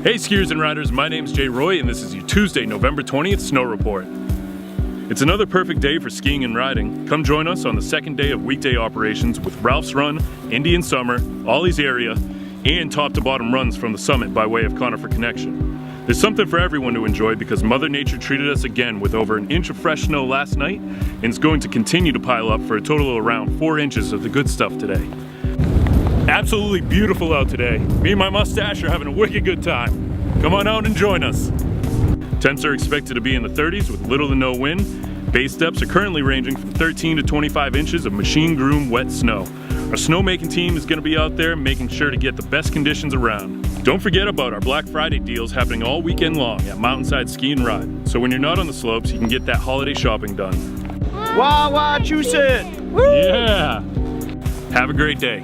Hey skiers and riders, my name's Jay Roy and this is your Tuesday, November 20th Snow Report. It's another perfect day for skiing and riding. Come join us on the second day of weekday operations with Ralph's Run, Indian Summer, Ollie's Area, and top to bottom runs from the summit by way of Conifer Connection. There's something for everyone to enjoy because Mother Nature treated us again with over an inch of fresh snow last night and is going to continue to pile up for a total of around 4 inches of the good stuff today. Absolutely beautiful out today. Me and my mustache are having a wicked good time. Come on out and join us. Temps are expected to be in the 30s with little to no wind. Base depths are currently ranging from 13 to 25 inches of machine groomed wet snow. Our snowmaking team is going to be out there making sure to get the best conditions around. Don't forget about our Black Friday deals happening all weekend long at Mountainside Ski and Ride. So when you're not on the slopes, you can get that holiday shopping done. Wachusett! Yeah! Have a great day.